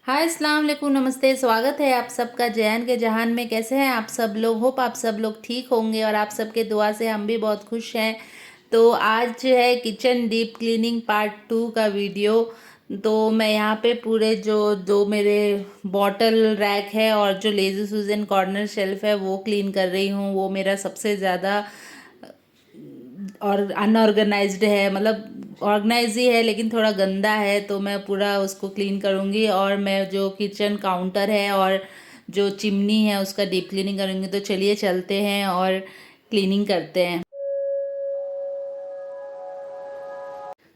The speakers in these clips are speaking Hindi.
हाय अस्सलाम वालेकुम, नमस्ते। स्वागत है आप सबका जैन के जहान में। कैसे हैं आप सब लोग? होप आप सब लोग ठीक होंगे और आप सबके दुआ से हम भी बहुत खुश हैं। तो आज है किचन डीप क्लीनिंग पार्ट 2 का वीडियो। तो मैं यहाँ पे पूरे जो दो मेरे बॉटल रैक है और जो लेज़ी सुज़न कॉर्नर शेल्फ है वो क्लीन कर रही हूँ। वो मेरा सबसे ज़्यादा और अनऑर्गेनाइज्ड है, मतलब ऑर्गेनाइज ही है लेकिन थोड़ा गंदा है। तो मैं पूरा उसको क्लीन करूँगी और मैं जो किचन काउंटर है और जो चिमनी है उसका डीप क्लीनिंग करूँगी। तो चलिए चलते हैं और क्लीनिंग करते हैं।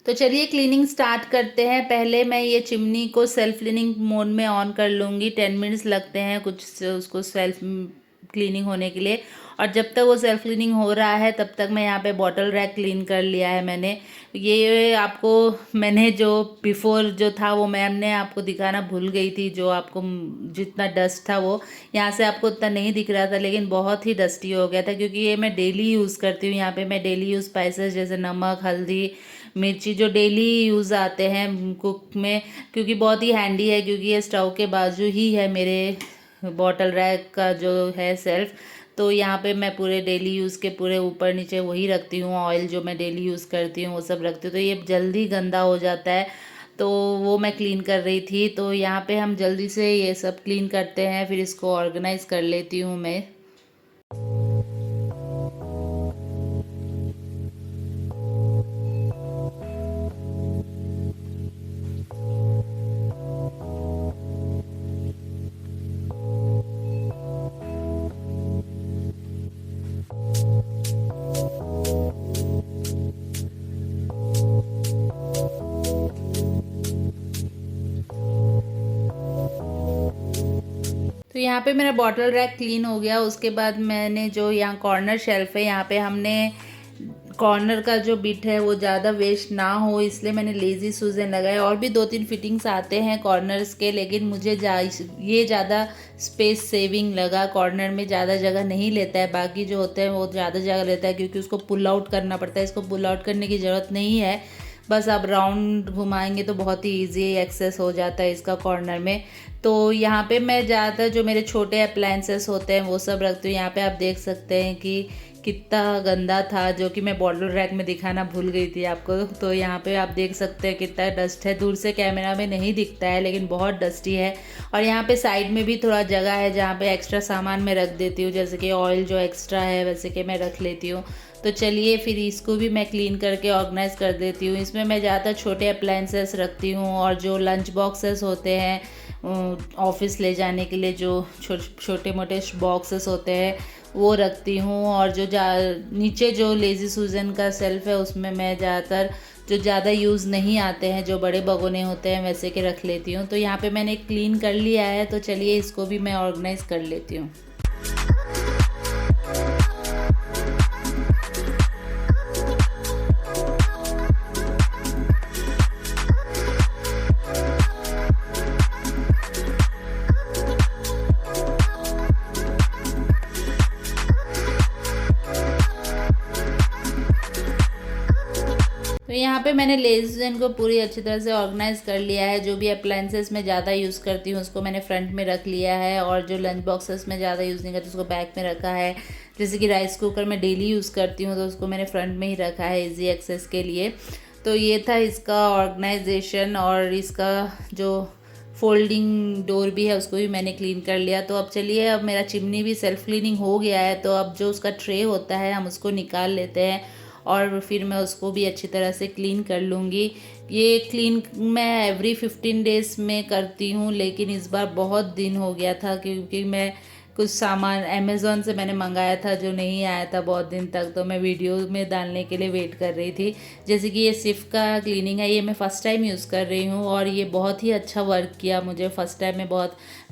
तो चलिए क्लीनिंग स्टार्ट करते हैं। पहले मैं ये चिमनी को सेल्फ क्लीनिंग मोड में ऑन कर लूँगी। 10 मिनट्स लगते हैं कुछ उसको सेल्फ क्लीनिंग होने के लिए। और जब तक वो सेल्फ क्लीनिंग हो रहा है तब तक मैं यहाँ पे बॉटल रैक क्लीन कर लिया है मैंने। ये आपको मैंने जो बिफोर जो था वो मैम ने आपको दिखाना भूल गई थी। जो आपको जितना डस्ट था वो यहाँ से आपको उतना नहीं दिख रहा था, लेकिन बहुत ही डस्टी हो गया था क्योंकि ये मैं डेली यूज़ करती हूँ। यहाँ पे मैं डेली यूज़ स्पाइसेस जैसे नमक, हल्दी, मिर्ची जो डेली यूज़ आते हैं कुक में, क्योंकि बहुत ही हैंडी है। क्योंकि ये स्टोव के बाजू ही है मेरे बॉटल रैक का जो है सेल्फ। तो यहाँ पे मैं पूरे डेली यूज़ के पूरे ऊपर नीचे वही रखती हूँ। ऑयल जो मैं डेली यूज़ करती हूँ वो सब रखती हूँ। तो ये जल्दी गंदा हो जाता है, तो वो मैं क्लीन कर रही थी। तो यहाँ पे हम जल्दी से ये सब क्लीन करते हैं, फिर इसको ऑर्गेनाइज़ कर लेती हूँ मैं। तो यहाँ पे मेरा बॉटल रैक क्लीन हो गया। उसके बाद मैंने जो यहाँ कॉर्नर शेल्फ है, यहाँ पे हमने कॉर्नर का जो बिट है वो ज़्यादा वेस्ट ना हो इसलिए मैंने लेज़ी सुज़न लगाए। और भी 2-3 फिटिंग्स आते हैं कॉर्नर्स के, लेकिन मुझे ये ज़्यादा स्पेस सेविंग लगा। कॉर्नर में ज़्यादा जगह नहीं लेता है, बाकी जो होते हैं वो ज़्यादा जगह लेता है क्योंकि उसको पुल आउट करना पड़ता है। इसको पुल आउट करने की ज़रूरत नहीं है, बस आप राउंड घुमाएंगे तो बहुत ही ईजी एक्सेस हो जाता है इसका कॉर्नर में। तो यहाँ पे मैं ज़्यादातर जो मेरे छोटे अप्लायंसेस होते हैं वो सब रखती हूँ। यहाँ पे आप देख सकते हैं कि कितना गंदा था, जो कि मैं बॉटल रैक में दिखाना भूल गई थी आपको। तो यहाँ पे आप देख सकते हैं कितना डस्ट है। दूर से कैमरा में नहीं दिखता है लेकिन बहुत डस्टी है। और यहाँ पे साइड में भी थोड़ा जगह है जहाँ पे एक्स्ट्रा सामान मैं रख देती हूँ, जैसे कि ऑयल जो एक्स्ट्रा है वैसे कि मैं रख लेती हूँ। तो चलिए फिर इसको भी मैं क्लीन करके ऑर्गेनाइज़ कर देती हूँ। इसमें मैं ज़्यादातर छोटे अप्लायंसेस रखती हूँ और जो लंच बॉक्सेस होते हैं ऑफिस ले जाने के लिए, जो छोटे मोटे बॉक्सेस होते हैं वो रखती हूँ। और जो नीचे जो लेज़ी सुज़न का सेल्फ है उसमें मैं ज़्यादातर जो ज़्यादा यूज़ नहीं आते हैं, जो बड़े भगोने होते हैं वैसे के रख लेती हूँ। तो यहाँ पे मैंने क्लीन कर लिया है, तो चलिए इसको भी मैं ऑर्गेनाइज़ कर लेती हूँ। तो यहाँ पे मैंने लेज़न को पूरी अच्छी तरह से ऑर्गेनाइज़ कर लिया है। जो भी अप्लायंसेस मैं ज़्यादा यूज़ करती हूँ उसको मैंने फ्रंट में रख लिया है, और जो लंच बॉक्सेस में ज़्यादा यूज़ नहीं करती उसको बैक में रखा है। जैसे कि राइस कुकर मैं डेली यूज़ करती हूँ तो उसको मैंने फ्रंट में ही रखा है ईजी एक्सेस के लिए। तो ये था इसका ऑर्गेनाइजेशन। और इसका जो फोल्डिंग डोर भी है उसको भी मैंने क्लीन कर लिया। तो अब चलिए, अब मेरा चिमनी भी सेल्फ क्लीनिंग हो गया है, तो अब जो उसका ट्रे होता है हम उसको निकाल लेते हैं और फिर मैं उसको भी अच्छी तरह से क्लीन कर लूँगी। ये क्लीन मैं एवरी 15 डेज़ में करती हूँ, लेकिन इस बार बहुत दिन हो गया था क्योंकि मैं कुछ सामान अमेज़ॉन से मैंने मंगाया था जो नहीं आया था बहुत दिन तक। तो मैं वीडियो में डालने के लिए वेट कर रही थी। जैसे कि ये सिर्फ का क्लीनिंग है, ये मैं फ़र्स्ट टाइम यूज़ कर रही हूँ और ये बहुत ही अच्छा वर्क किया मुझे फ़र्स्ट टाइम में।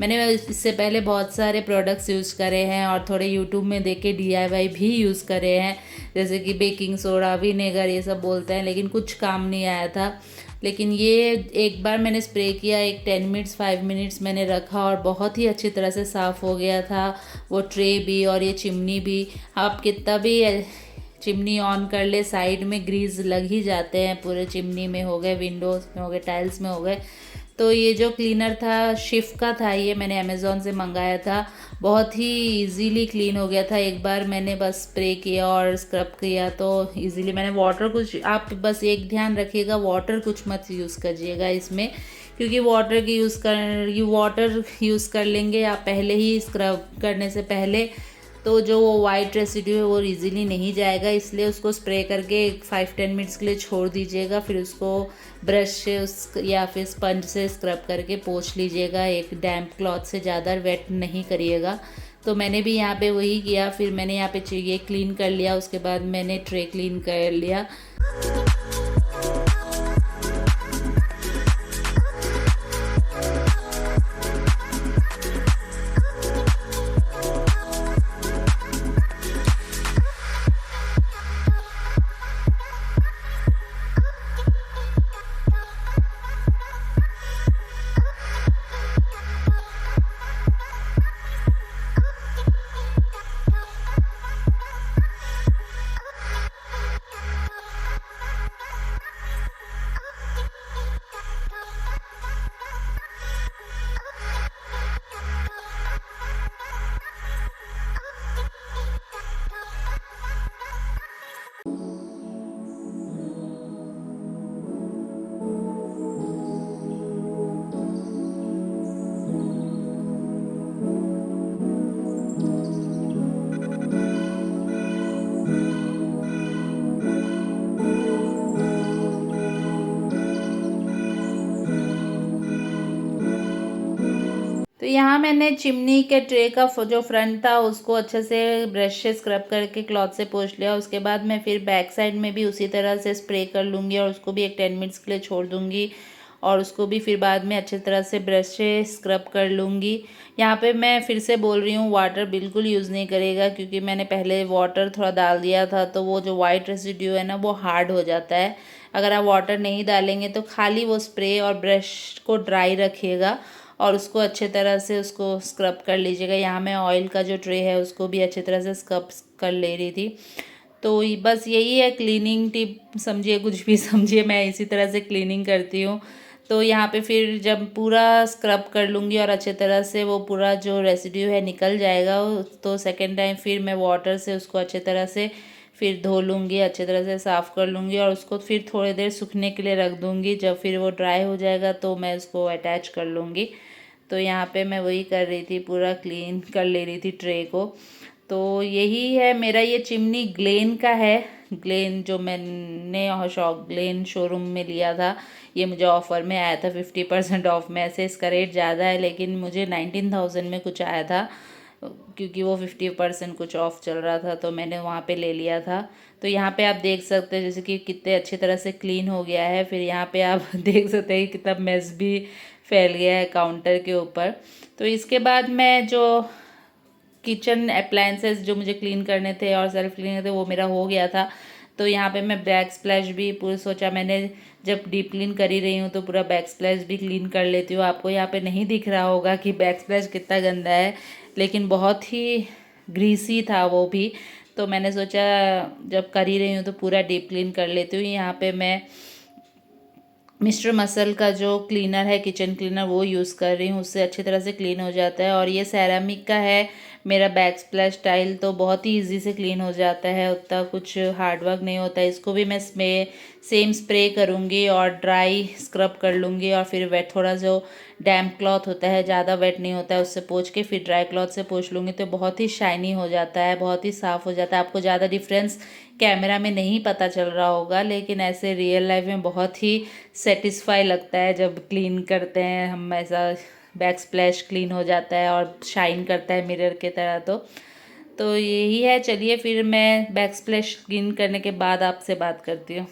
मैंने इससे पहले बहुत सारे प्रोडक्ट्स यूज़ करे हैं और थोड़े यूट्यूब में देख के DIY भी यूज़ करे हैं, जैसे कि बेकिंग सोडा, विनेगर, ये सब बोलते हैं, लेकिन कुछ काम नहीं आया था। लेकिन ये एक बार मैंने स्प्रे किया, एक 10 मिनट्स 5 मिनट्स मैंने रखा और बहुत ही अच्छी तरह से साफ़ हो गया था वो ट्रे भी और ये चिमनी भी। आप कितना भी चिमनी ऑन कर ले, साइड में ग्रीस लग ही जाते हैं। पूरे चिमनी में हो गए, विंडोज़ में हो गए, टाइल्स में हो गए। तो ये जो क्लीनर था शिफ का था, ये मैंने अमेज़ोन से मंगाया था। बहुत ही इजीली क्लीन हो गया था, एक बार मैंने बस स्प्रे किया और स्क्रब किया तो इजीली। मैंने वाटर कुछ, आप बस एक ध्यान रखिएगा वाटर कुछ मत यूज़ करिएगा इसमें, क्योंकि वाटर यूज़ कर लेंगे आप पहले ही स्क्रब करने से पहले, तो जो वो वाइट रेसिड्यू है वो इजीली नहीं जाएगा, इसलिए उसको स्प्रे करके 5-10 मिनट्स के लिए छोड़ दीजिएगा। फिर उसको ब्रश से या फिर स्पंज से स्क्रब करके पोंछ लीजिएगा, एक डैम्प क्लॉथ से, ज़्यादा वेट नहीं करिएगा। तो मैंने भी यहाँ पे वही किया। फिर मैंने यहाँ पे ये क्लीन कर लिया, उसके बाद मैंने ट्रे क्लीन कर लिया। तो यहाँ मैंने चिमनी के ट्रे का जो फ्रंट था उसको अच्छे से ब्रश से स्क्रब करके क्लॉथ से पोंछ लिया। उसके बाद मैं फिर बैक साइड में भी उसी तरह से स्प्रे कर लूँगी और उसको भी एक 10 मिनट्स के लिए छोड़ दूँगी, और उसको भी फिर बाद में अच्छी तरह से ब्रश से स्क्रब कर लूँगी। यहाँ पे मैं फिर से बोल रही हूँ वाटर बिल्कुल यूज़ नहीं करेगा, क्योंकि मैंने पहले वाटर थोड़ा डाल दिया था, तो वो जो वाइट रेसिड्यू है ना वो हार्ड हो जाता है। अगर आप वाटर नहीं डालेंगे तो खाली वो स्प्रे और ब्रश को ड्राई रखिएगा और उसको अच्छे तरह से उसको स्क्रब कर लीजिएगा। यहाँ मैं ऑयल का जो ट्रे है उसको भी अच्छी तरह से स्क्रब कर ले रही थी। तो बस यही है क्लीनिंग टिप, समझिए कुछ भी समझिए, मैं इसी तरह से क्लीनिंग करती हूँ। तो यहाँ पे फिर जब पूरा स्क्रब कर लूँगी और अच्छे तरह से वो पूरा जो रेसिड्यू है निकल जाएगा, तो सेकेंड टाइम फिर मैं वाटर से उसको अच्छे तरह से फिर धो लूँगी, अच्छे तरह से साफ़ कर लूँगी और उसको फिर थोड़ी देर सूखने के लिए रख दूँगी। जब फिर वो ड्राई हो जाएगा तो मैं उसको अटैच कर लूँगी। तो यहाँ पे मैं वही कर रही थी, पूरा क्लीन कर ले रही थी ट्रे को। तो यही है मेरा, ये चिमनी ग्लेन का है। ग्लेन जो मैंने ग्लेन शोरूम में लिया था, ये मुझे ऑफ़र में आया था 50% ऑफ में। ऐसे इसका रेट ज़्यादा है लेकिन मुझे 19,000 में कुछ आया था, क्योंकि वो 50% कुछ ऑफ चल रहा था, तो मैंने वहाँ पे ले लिया था। तो यहाँ पे आप देख सकते हैं जैसे कि कितने अच्छी तरह से क्लीन हो गया है। फिर यहाँ पे आप देख सकते हैं कि कितना मेस भी फैल गया है काउंटर के ऊपर। तो इसके बाद मैं जो किचन अप्लायंसेस जो मुझे क्लीन करने थे और सेल्फ क्लीन थे वो मेरा हो गया था। तो यहाँ पे मैं बैक स्प्लैश भी पूरी सोचा, मैंने जब डीप क्लीन कर ही रही हूँ तो पूरा बैक स्प्लैश भी क्लीन कर लेती हूँ। आपको यहाँ पे नहीं दिख रहा होगा कि बैक स्प्लैश कितना गंदा है, लेकिन बहुत ही ग्रीसी था वो भी। तो मैंने सोचा जब कर ही रही हूँ तो पूरा डीप क्लीन कर लेती हूँ। यहाँ पे मैं मिस्टर मसल का जो क्लीनर है, किचन क्लीनर, वो यूज़ कर रही हूँ, उससे अच्छी तरह से क्लीन हो जाता है। और ये सेरामिक का है मेरा बैक स्प्लैश टाइल, तो बहुत ही इजी से क्लीन हो जाता है, उतना कुछ हार्ड वर्क नहीं होता है। इसको भी मैं सेम स्प्रे करूँगी और ड्राई स्क्रब कर लूँगी और फिर वेट, थोड़ा जो डैम्प क्लॉथ होता है, ज़्यादा वेट नहीं होता है, उससे पोंछ के फिर ड्राई क्लॉथ से पोंछ लूँगी। तो बहुत ही शाइनी हो जाता है, बहुत ही साफ़ हो जाता है। आपको ज़्यादा डिफरेंस कैमरा में नहीं पता चल रहा होगा, लेकिन ऐसे रियल लाइफ में बहुत ही सेटिस्फाई लगता है जब क्लीन करते हैं हम। ऐसा बैक स्प्लैश क्लीन हो जाता है और शाइन करता है मिरर के तरह। तो यही है। चलिए फिर मैं बैक स्प्लैश क्लीन करने के बाद आपसे बात करती हूँ।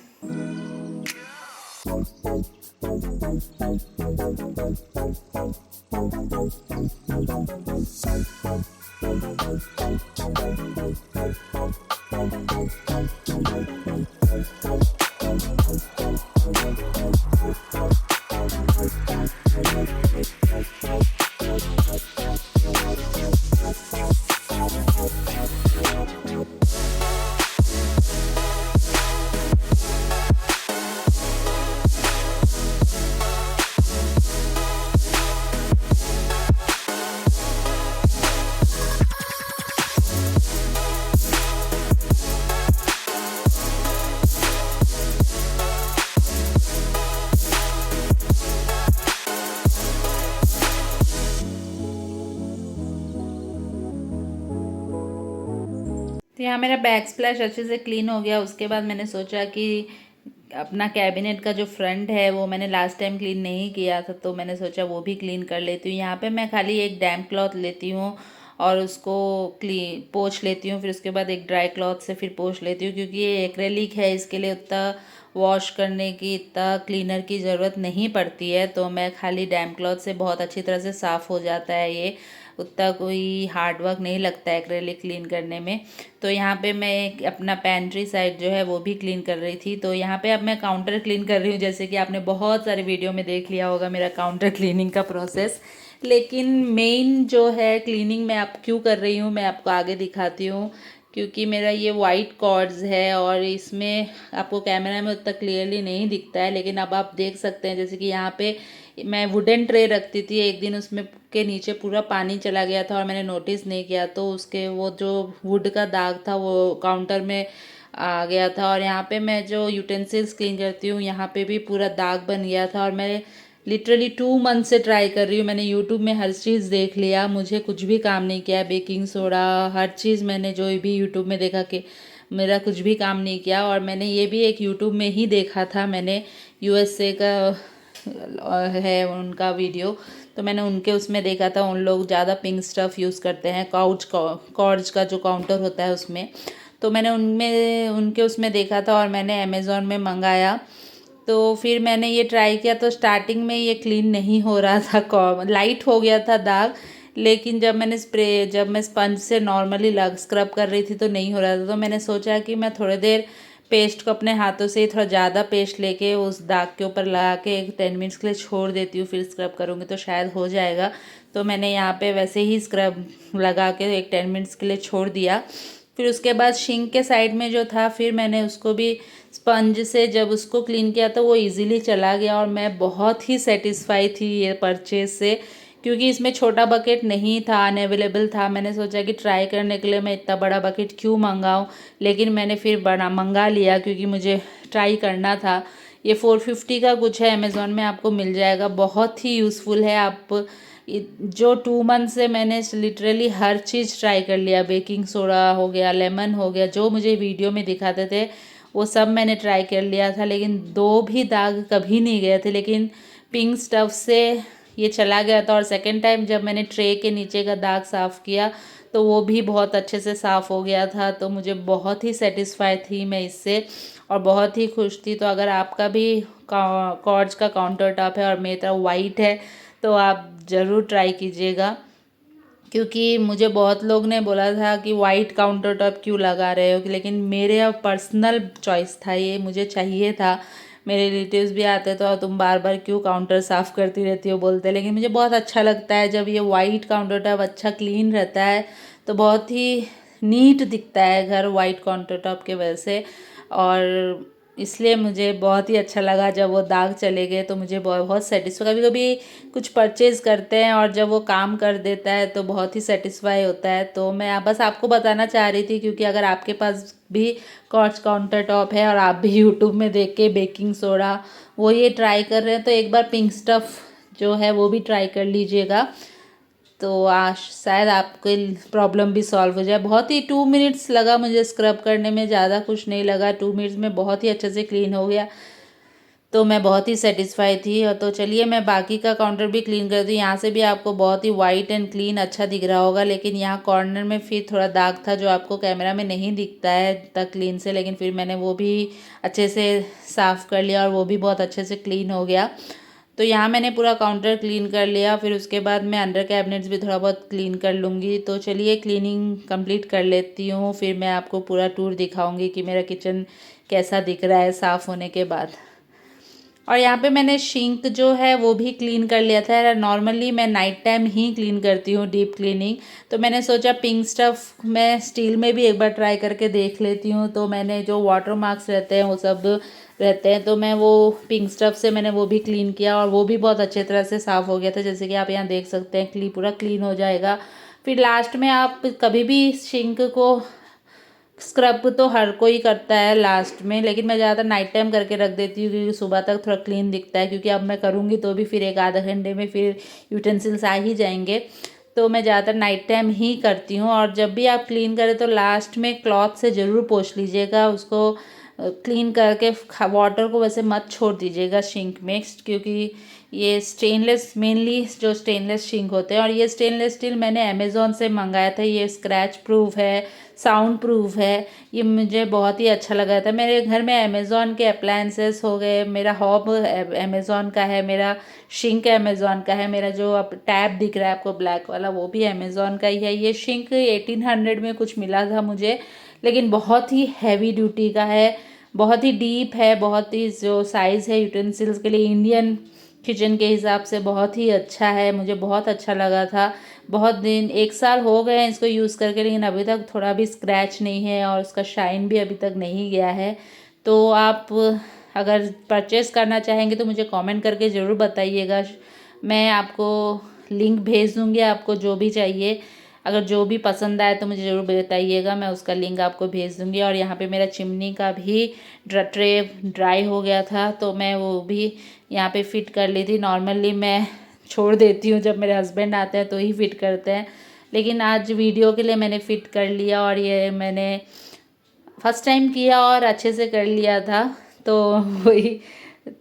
यहाँ मेरा बैक स्प्लैश अच्छे से क्लीन हो गया। उसके बाद मैंने सोचा कि अपना कैबिनेट का जो फ्रंट है वो मैंने लास्ट टाइम क्लीन नहीं किया था, तो मैंने सोचा वो भी क्लीन कर लेती हूँ। यहाँ पे मैं खाली एक डैम्प क्लॉथ लेती हूँ और उसको क्लीन पोंछ लेती हूँ, फिर उसके बाद एक ड्राई क्लॉथ से फिर पोंछ लेती हूँ, क्योंकि ये एक्रेलिक है, इसके लिए उतना वॉश करने की, इतना क्लीनर की ज़रूरत नहीं पड़ती है। तो मैं खाली डैम्प क्लॉथ से बहुत अच्छी तरह से साफ़ हो जाता है ये, उतना कोई हार्ड वर्क नहीं लगता है एक्रेलिक क्लीन करने में। तो यहाँ पे मैं अपना पेंट्री साइड जो है वो भी क्लीन कर रही थी। तो यहाँ पे अब मैं काउंटर क्लीन कर रही हूँ, जैसे कि आपने बहुत सारे वीडियो में देख लिया होगा मेरा काउंटर क्लीनिंग का प्रोसेस। लेकिन मेन जो है क्लीनिंग मैं आप क्यों कर रही हूँ मैं आपको आगे दिखाती हूँ, क्योंकि मेरा ये वाइट कॉर्ड्स है और इसमें आपको कैमरा में उतना क्लियरली नहीं दिखता है, लेकिन अब आप देख सकते हैं। जैसे कि यहाँ पे मैं वुडन ट्रे रखती थी, एक दिन उसमें के नीचे पूरा पानी चला गया था और मैंने नोटिस नहीं किया, तो उसके वो जो वुड का दाग था वो काउंटर में आ गया था। और यहाँ पे मैं जो यूटेंसिल्स क्लीन करती हूँ यहाँ पे भी पूरा दाग बन गया था। और मैं लिटरली 2 मंथ से ट्राई कर रही हूँ, मैंने यूट्यूब में हर चीज़ देख लिया, मुझे कुछ भी काम नहीं किया। बेकिंग सोडा हर चीज़ मैंने जो भी यूट्यूब में देखा कि मेरा कुछ भी काम नहीं किया। और मैंने ये भी एक यूट्यूब में ही देखा था, मैंने यूएसए का है उनका वीडियो, तो मैंने उनके उसमें देखा था, उन लोग ज़्यादा पिंक स्टफ़ यूज़ करते हैं कॉर्ज का जो काउंटर होता है उसमें। तो मैंने उनमें उनके उसमें देखा था और मैंने अमेज़ॉन में मंगाया। तो फिर मैंने ये ट्राई किया, तो स्टार्टिंग में ये क्लीन नहीं हो रहा था, लाइट हो गया था दाग। लेकिन जब मैं स्पंज से नॉर्मली स्क्रब कर रही थी तो नहीं हो रहा था। तो मैंने सोचा कि मैं थोड़ी देर पेस्ट को अपने हाथों से थोड़ा ज़्यादा पेस्ट लेके उस दाग के ऊपर लगा के एक 10 मिनट्स के लिए छोड़ देती हूँ, फिर स्क्रब करूँगी तो शायद हो जाएगा। तो मैंने यहाँ पे वैसे ही स्क्रब लगा के एक 10 मिनट्स के लिए छोड़ दिया। फिर उसके बाद शिंक के साइड में जो था, फिर मैंने उसको भी स्पंज से जब उसको क्लीन किया तो वो इजीली चला गया। और मैं बहुत ही सेटिस्फाई थी ये परचेज से, क्योंकि इसमें छोटा बकेट नहीं था, अनअवेलेबल था। मैंने सोचा कि ट्राई करने के लिए मैं इतना बड़ा बकेट क्यों मंगाऊं, लेकिन मैंने फिर बड़ा मंगा लिया क्योंकि मुझे ट्राई करना था। ये 450 का कुछ है, अमेज़ॉन में आपको मिल जाएगा, बहुत ही यूज़फुल है। आप जो 2 मंथ से मैंने लिटरली हर चीज़ ट्राई कर लिया, बेकिंग सोडा हो गया, लेमन हो गया, जो मुझे वीडियो में दिखाते थे वो सब मैंने ट्राई कर लिया था, लेकिन दो भी दाग कभी नहीं गए थे। लेकिन पिंक स्टफ से ये चला गया था। और सेकंड टाइम जब मैंने ट्रे के नीचे का दाग साफ़ किया तो वो भी बहुत अच्छे से साफ़ हो गया था। तो मुझे बहुत ही सेटिस्फाई थी मैं इससे और बहुत ही खुश थी। तो अगर आपका भी कॉर्ज का काउंटर टॉप है और मेरा वाइट है तो आप ज़रूर ट्राई कीजिएगा, क्योंकि मुझे बहुत लोग ने बोला था कि वाइट काउंटर टॉप क्यों लगा रहे हो, लेकिन मेरे पर्सनल चॉइस था, ये मुझे चाहिए था। मेरे रिलेटिव्स भी आते तो तुम बार बार क्यों काउंटर साफ़ करती रहती हो बोलते, लेकिन मुझे बहुत अच्छा लगता है जब ये वाइट काउंटर टॉप अच्छा क्लीन रहता है तो बहुत ही नीट दिखता है घर वाइट काउंटर टॉप के वजह से। और इसलिए मुझे बहुत ही अच्छा लगा जब वो दाग चले गए, तो मुझे बहुत सेटिस्फाई। कभी कभी कुछ परचेज़ करते हैं और जब वो काम कर देता है तो बहुत ही सेटिस्फाई होता है। तो मैं बस आपको बताना चाह रही थी, क्योंकि अगर आपके पास भी कॉर्ज काउंटर टॉप है और आप भी यूट्यूब में देख के बेकिंग सोडा वो ये ट्राई कर रहे हैं तो एक बार पिंक स्टफ़ जो है वो भी ट्राई कर लीजिएगा, तो आज शायद आपके प्रॉब्लम भी सॉल्व हो जाए। बहुत ही 2 मिनट्स लगा मुझे स्क्रब करने में, ज़्यादा कुछ नहीं लगा, 2 मिनट्स में बहुत ही अच्छे से क्लीन हो गया। तो मैं बहुत ही सेटिस्फाई थी। और तो चलिए मैं बाकी का काउंटर भी क्लीन कर दूँ। यहाँ से भी आपको बहुत ही वाइट एंड क्लीन अच्छा दिख रहा होगा, लेकिन यहाँ कॉर्नर में फिर थोड़ा दाग था जो आपको कैमरा में नहीं दिखता है तक क्लीन से, लेकिन फिर मैंने वो भी अच्छे से साफ़ कर लिया और वो भी बहुत अच्छे से क्लीन हो गया। तो यहाँ मैंने पूरा काउंटर क्लीन कर लिया, फिर उसके बाद मैं अंडर कैबिनेट्स भी थोड़ा बहुत क्लीन कर लूँगी। तो चलिए क्लीनिंग कंप्लीट कर लेती हूँ, फिर मैं आपको पूरा टूर दिखाऊँगी कि मेरा किचन कैसा दिख रहा है साफ़ होने के बाद। और यहाँ पे मैंने सिंक जो है वो भी क्लीन कर लिया था। नॉर्मली मैं नाइट टाइम ही क्लीन करती हूँ डीप क्लीनिंग, तो मैंने सोचा पिंक स्टफ़ मैं स्टील में भी एक बार ट्राई करके देख लेती हूँ। तो मैंने जो वाटर मार्क्स रहते हैं वो सब रहते हैं, तो मैं वो पिंक स्टफ़ से मैंने वो भी क्लीन किया और वो भी बहुत अच्छे तरह से साफ़ हो गया था, जैसे कि आप यहाँ देख सकते हैं पूरा क्लीन हो जाएगा। फिर लास्ट में आप कभी भी सिंक को स्क्रब तो हर कोई करता है लास्ट में, लेकिन मैं ज़्यादातर नाइट टाइम करके रख देती हूँ क्योंकि सुबह तक थोड़ा क्लीन दिखता है, क्योंकि अब मैं करूँगी तो भी फिर एक आधा घंटे में फिर यूटेंसिल्स आ ही जाएंगे। तो मैं ज़्यादातर नाइट टाइम ही करती हूँ। और जब भी आप क्लीन करें तो लास्ट में क्लॉथ से ज़रूर पोंछ लीजिएगा उसको, क्लीन करके वाटर को वैसे मत छोड़ दीजिएगा सिंक में, क्योंकि ये स्टेनलेस, मेनली जो स्टेनलेस सिंक होते हैं। और ये स्टेनलेस स्टील मैंने अमेज़ॉन से मंगाया था। ये स्क्रैच प्रूफ है, साउंड प्रूफ है, ये मुझे बहुत ही अच्छा लगा था। मेरे घर में अमेज़ॉन के अप्लायंसेस हो गए, मेरा हॉब अमेज़ॉन का है, मेरा सिंक अमेज़ॉन का है, मेरा जो अब टैब दिख रहा है आपको ब्लैक वाला वो भी अमेज़ॉन का ही है। ये सिंक 1800 में कुछ मिला था मुझे, लेकिन बहुत ही हैवी ड्यूटी का है, बहुत ही डीप है, बहुत ही जो साइज़ है यूटेंसिल्स के लिए इंडियन किचन के हिसाब से बहुत ही अच्छा है। मुझे बहुत अच्छा लगा था। बहुत दिन, 1 साल हो गए हैं इसको यूज़ करके, लेकिन अभी तक थोड़ा भी स्क्रैच नहीं है और उसका शाइन भी अभी तक नहीं गया है। तो आप अगर परचेज़ करना चाहेंगे तो मुझे कमेंट करके ज़रूर बताइएगा। मैं आपको लिंक भेज दूँगी, आपको जो भी चाहिए। अगर जो भी पसंद आए तो मुझे ज़रूर बताइएगा, मैं उसका लिंक आपको भेज दूँगी। और यहाँ पे मेरा चिमनी का भी ट्रे ड्राई हो गया था, तो मैं वो भी यहाँ पे फ़िट कर ली थी। नॉर्मली मैं छोड़ देती हूँ, जब मेरे हस्बैंड आते हैं तो ही फ़िट करते हैं, लेकिन आज वीडियो के लिए मैंने फ़िट कर लिया। और ये मैंने फर्स्ट टाइम किया और अच्छे से कर लिया था, तो वही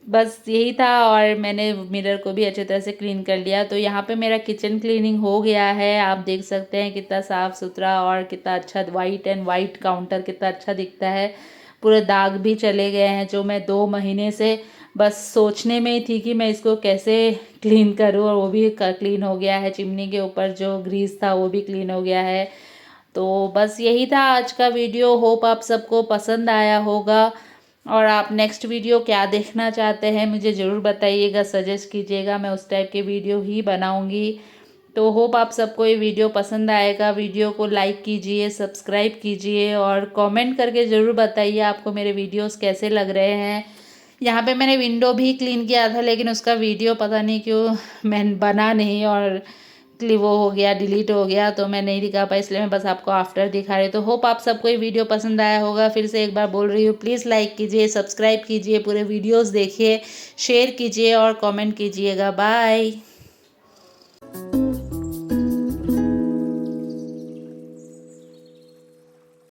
बस यही था। और मैंने मिरर को भी अच्छी तरह से क्लीन कर लिया। तो यहाँ पे मेरा किचन क्लीनिंग हो गया है। आप देख सकते हैं कितना साफ़ सुथरा और कितना अच्छा वाइट काउंटर कितना अच्छा दिखता है। पूरे दाग भी चले गए हैं, जो मैं 2 महीने से बस सोचने में ही थी कि मैं इसको कैसे क्लीन करूँ, और वो भी क्लीन हो गया है। चिमनी के ऊपर जो ग्रीस था वो भी क्लीन हो गया है। तो बस यही था आज का वीडियो। होप आप सबको पसंद आया होगा। और आप नेक्स्ट वीडियो क्या देखना चाहते हैं मुझे ज़रूर बताइएगा, सजेस्ट कीजिएगा, मैं उस टाइप के वीडियो ही बनाऊंगी। तो होप आप सबको ये वीडियो पसंद आएगा। वीडियो को लाइक कीजिए, सब्सक्राइब कीजिए और कमेंट करके ज़रूर बताइए आपको मेरे वीडियोस कैसे लग रहे हैं। यहाँ पे मैंने विंडो भी क्लीन किया था, लेकिन उसका वीडियो पता नहीं क्यों मैं बना नहीं, और वो हो गया, डिलीट हो गया, तो मैं नहीं दिखा पाई, इसलिए मैं बस आपको आफ्टर दिखा रही। तो होप आप सबको ये वीडियो पसंद आया होगा। फिर से एक बार बोल रही हूँ, प्लीज़ लाइक कीजिए, सब्सक्राइब कीजिए, पूरे वीडियोस देखिए, शेयर कीजिए और कमेंट कीजिएगा। बाय।